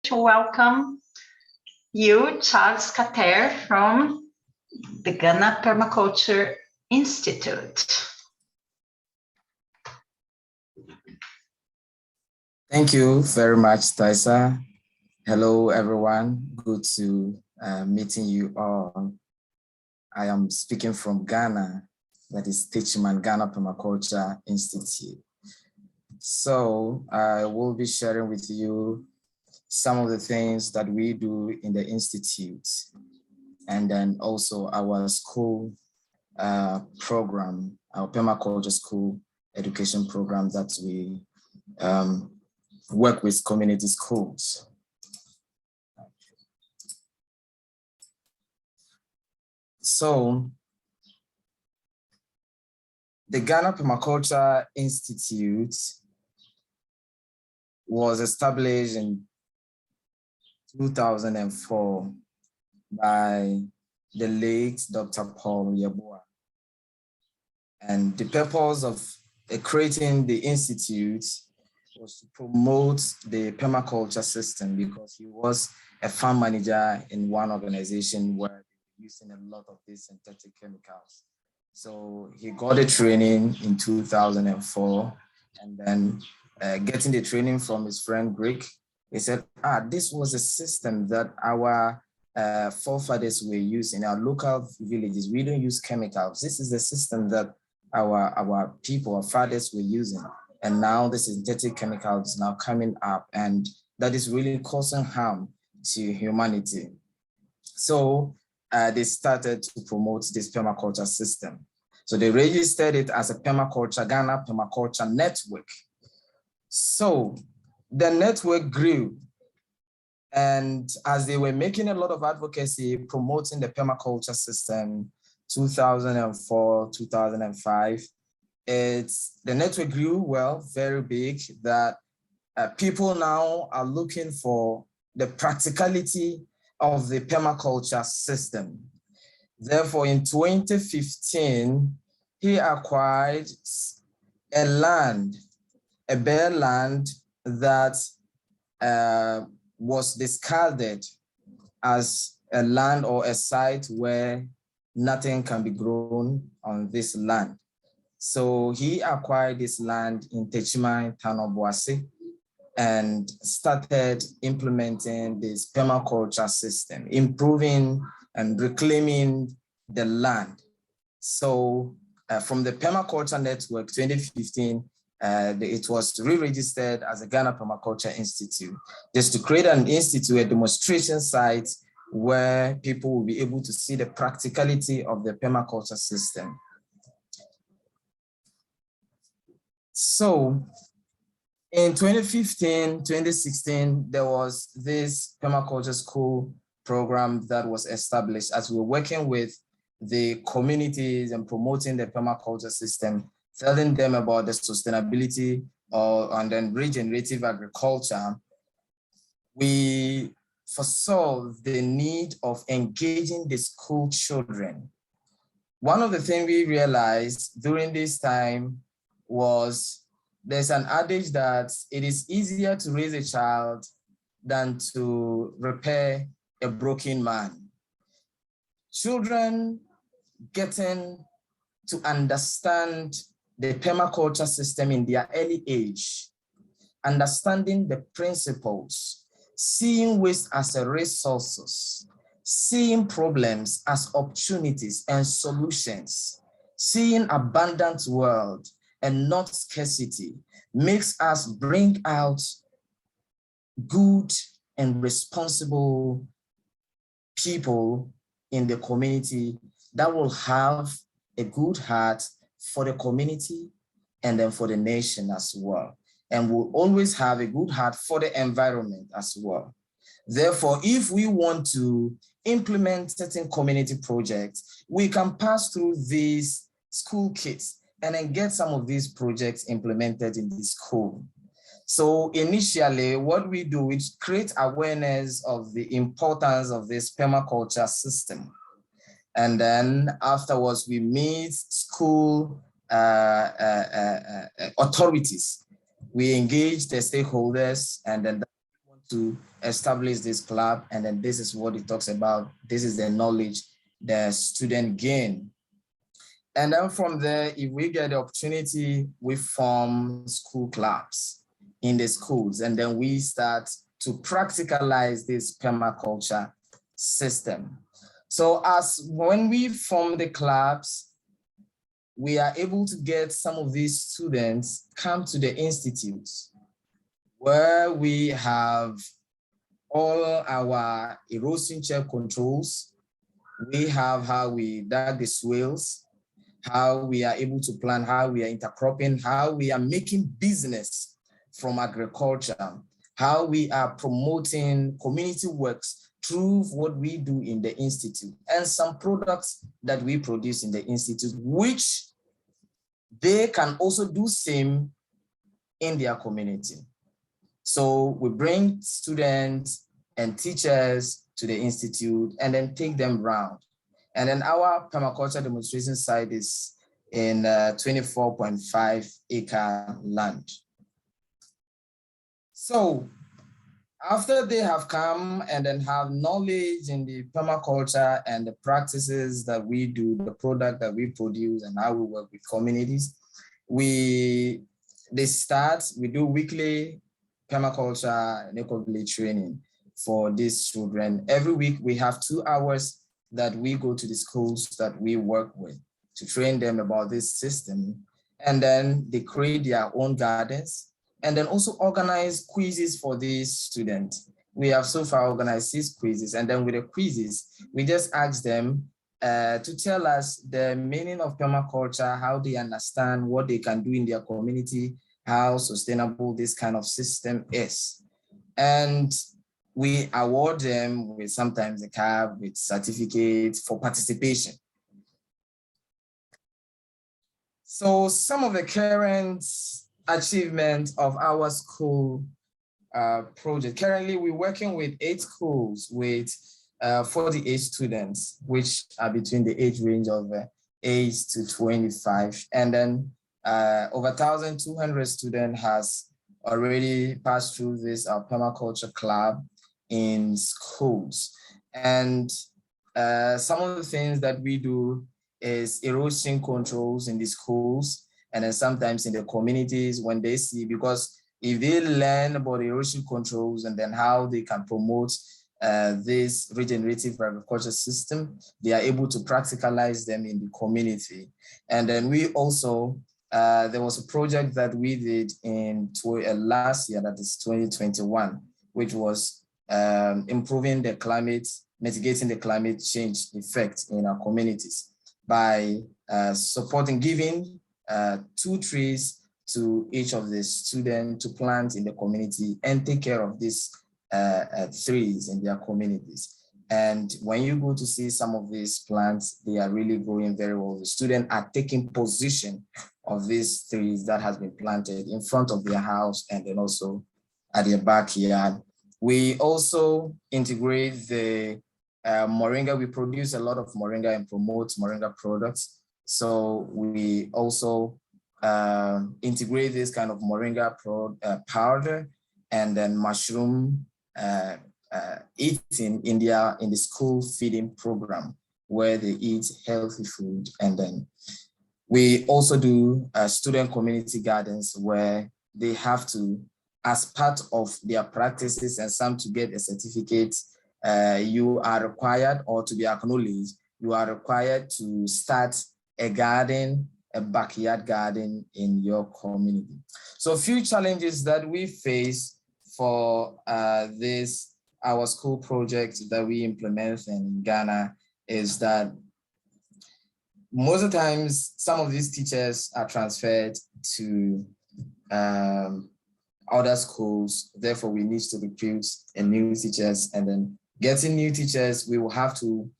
to welcome you, Charles Cater, from the Ghana Permaculture Institute. Thank you very much, Taisa. Hello, everyone. Good to meeting you all. I am speaking from Ghana, that is Teachman Ghana Permaculture Institute. So I will be sharing with you some of the things that we do in the Institute, and then also our school program, our Permaculture School Education Program that we work with community schools. So the Ghana Permaculture Institute was established in 2004 by the late Dr. Paul Yeboah. And the purpose of creating the Institute was to promote the permaculture system, because he was a farm manager in one organization where they were using a lot of these synthetic chemicals. So he got a training in 2004, and then getting the training from his friend Greg, he said, this was a system that our forefathers were using in our local villages. We don't use chemicals. This is the system that our people, our fathers were using. And now the synthetic chemicals now coming up, and that is really causing harm to humanity. So they started to promote this permaculture system. So they registered it as a permaculture, Ghana Permaculture Network. So the network grew, and as they were making a lot of advocacy promoting the permaculture system, 2004, 2005, the network grew well, very big, that people now are looking for the practicality of the permaculture system. Therefore, in 2015, he acquired a bare land that was discarded as a land or a site where nothing can be grown on this land. So he acquired this land in Techima, Tanoboase, and started implementing this permaculture system, improving and reclaiming the land. So from the Permaculture Network 2015, it was re-registered as a Ghana Permaculture Institute, just to create an institute, a demonstration site where people will be able to see the practicality of the permaculture system. So in 2015, 2016, there was this permaculture school program that was established as we were working with the communities and promoting the permaculture system, telling them about the sustainability and then regenerative agriculture. We foresaw the need of engaging the school children. One of the things we realized during this time was there's an adage that it is easier to raise a child than to repair a broken man. Children getting to understand the permaculture system in their early age, understanding the principles, seeing waste as a resources, seeing problems as opportunities and solutions, seeing abundant world and not scarcity, makes us bring out good and responsible people in the community that will have a good heart for the community and then for the nation as well. And will always have a good heart for the environment as well. Therefore, if we want to implement certain community projects, we can pass through these school kits and then get some of these projects implemented in the school. So initially, what we do is create awareness of the importance of this permaculture system. And then afterwards, we meet school authorities. We engage the stakeholders, and then we want to establish this club. And then this is what it talks about. This is the knowledge the student gain. And then from there, if we get the opportunity, we form school clubs in the schools, and then we start to practicalize this permaculture system. So as when we form the clubs, we are able to get some of these students come to the institutes where we have all our erosion check controls. We have how we dug the swales, how we are able to plan, how we are intercropping, how we are making business from agriculture, how we are promoting community works through what we do in the institute, and some products that we produce in the institute, which they can also do same in their community. So we bring students and teachers to the institute and then take them around. And then our permaculture demonstration site is in 24.5 acre land. So after they have come and then have knowledge in the permaculture and the practices that we do, the product that we produce and how we work with communities, we do weekly permaculture and Ecovillage training for these children. Every week we have 2 hours that we go to the schools that we work with to train them about this system. And then they create their own gardens and then also organize quizzes for these students. We have so far organized 6 quizzes, and then with the quizzes, we just ask them to tell us the meaning of permaculture, how they understand what they can do in their community, how sustainable this kind of system is. And we award them with sometimes a card with certificates for participation. So some of the current achievements of our school project. Currently, we're working with 8 schools with 48 students, which are between the age range of 8 to 25. And then over 1,200 students has already passed through this permaculture club in schools. And some of the things that we do is erosion controls in the schools, and then sometimes in the communities when they see, because if they learn about erosion controls and then how they can promote this regenerative agriculture system, they are able to practicalize them in the community. And then we also, there was a project that we did in last year, that is 2021, which was improving the climate, mitigating the climate change effect in our communities by supporting, giving 2 trees to each of the students to plant in the community and take care of these trees in their communities. And when you go to see some of these plants, they are really growing very well. The students are taking possession of these trees that has been planted in front of their house and then also at their backyard. We also integrate the moringa. We produce a lot of moringa and promote moringa products. So we also integrate this kind of moringa powder and then mushroom eating in the school feeding program where they eat healthy food. And then we also do student community gardens where they have to, as part of their practices and some to get a certificate, you are required, or to be acknowledged, you are required to start a garden, a backyard garden in your community. So a few challenges that we face for our school project that we implement in Ghana is that most of the times, some of these teachers are transferred to other schools. Therefore, we need to recruit new teachers, and then getting new teachers, we will have to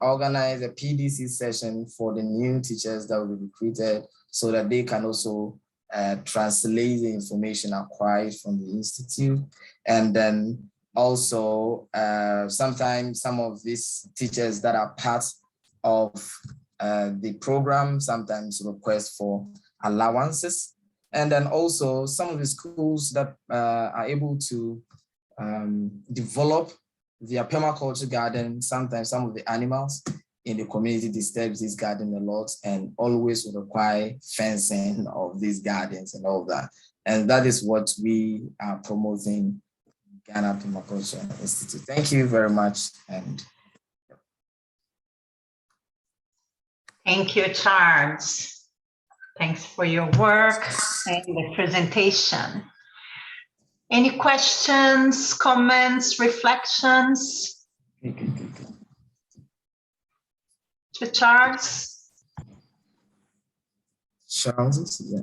organize a PDC session for the new teachers that will be recruited so that they can also translate the information acquired from the institute. And then also, sometimes some of these teachers that are part of the program sometimes request for allowances. And then also some of the schools that are able to develop their permaculture garden. Sometimes some of the animals in the community disturb this garden a lot and always require fencing of these gardens and all that. And that is what we are promoting in Ghana Permaculture Institute. Thank you very much. And thank you, Charles. Thanks for your work and the presentation. Any questions, comments, reflections? To Charles? Charles, yeah.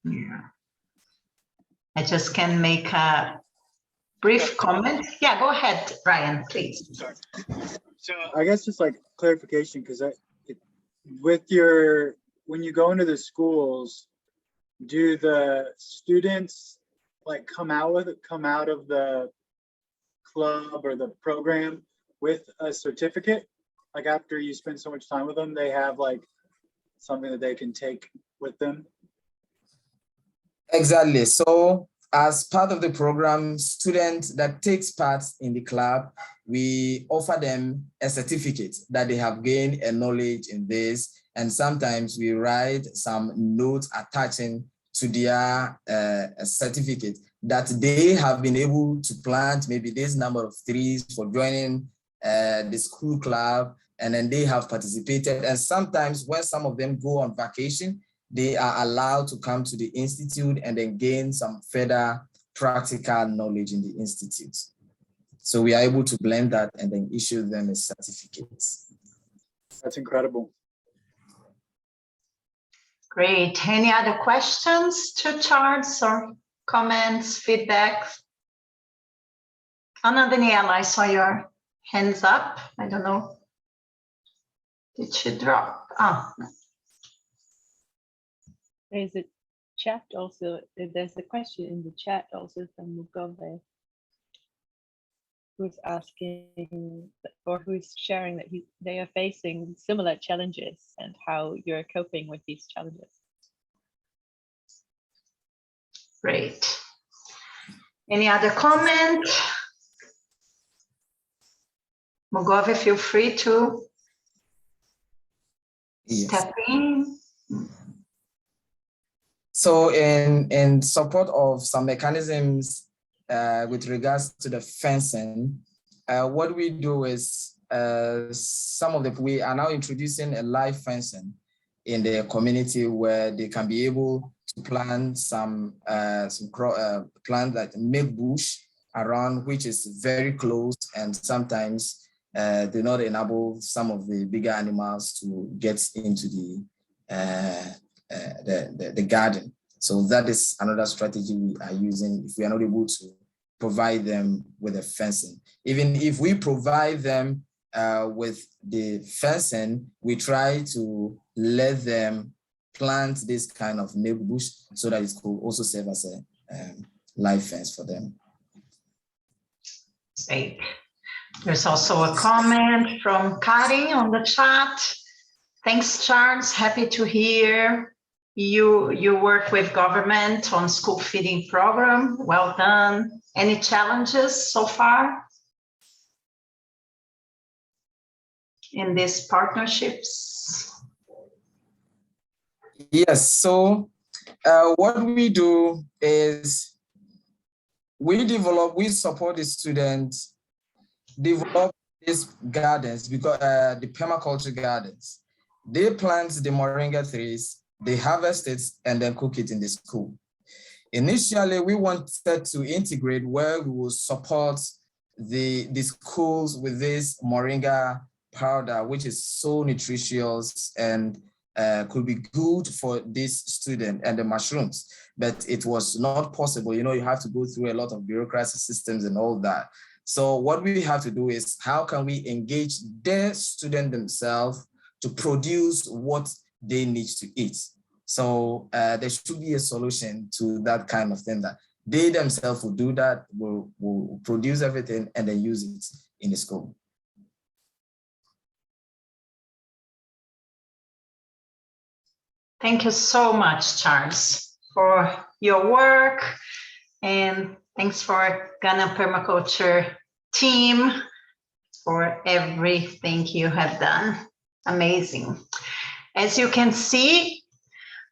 Yeah. I just can make a brief comment. Yeah, go ahead, Brian, please. Sorry. So I guess just like clarification, because when you go into the schools, do the students like come out of the club or the program with a certificate? Like after you spend so much time with them, they have like something that they can take with them? Exactly. So as part of the program, students that takes part in the club, we offer them a certificate that they have gained a knowledge in this. And sometimes we write some notes attaching to their certificate that they have been able to plant maybe this number of trees for joining the school club, and then they have participated. And sometimes when some of them go on vacation, they are allowed to come to the institute and then gain some further practical knowledge in the institute. So we are able to blend that and then issue them a certificate. That's incredible. Great. Any other questions to Charles or comments, feedback? Anna Daniela, I saw your hands up. I don't know. Did she drop? Oh. There's a chat also. There's a question in the chat also from Mugove, who's asking or who's sharing that they are facing similar challenges and how you're coping with these challenges. Great. Any other comment? Mugove, feel free to step in. So in support of some mechanisms with regards to the fencing, what we do is we are now introducing a live fencing in the community where they can be able to plant some plants that make bush around, which is very close and sometimes do not enable some of the bigger animals to get into the garden. So that is another strategy we are using if we are not able to provide them with a fencing. Even if we provide them with the fencing, we try to let them plant this kind of neighbor bush so that it could also serve as a live fence for them. Great. There's also a comment from Kari on the chat. Thanks, Charles. Happy to hear you work with government on school feeding program. Well done. Any challenges so far in these partnerships? Yes, so what we do is we support the students develop these gardens, because the permaculture gardens, they plant the moringa trees, they harvest it and then cook it in the school. Initially, we wanted to integrate where we will support the schools with this moringa powder, which is so nutritious and could be good for this student, and the mushrooms, but it was not possible. You know, you have to go through a lot of bureaucracy systems and all that. So what we have to do is, how can we engage the student themselves to produce what they need to eat? So there should be a solution to that kind of thing, that they themselves will do that, will produce everything and then use it in the school. Thank you so much, Charles, for your work, and thanks for Ghana Permaculture team for everything you have done. Amazing. As you can see,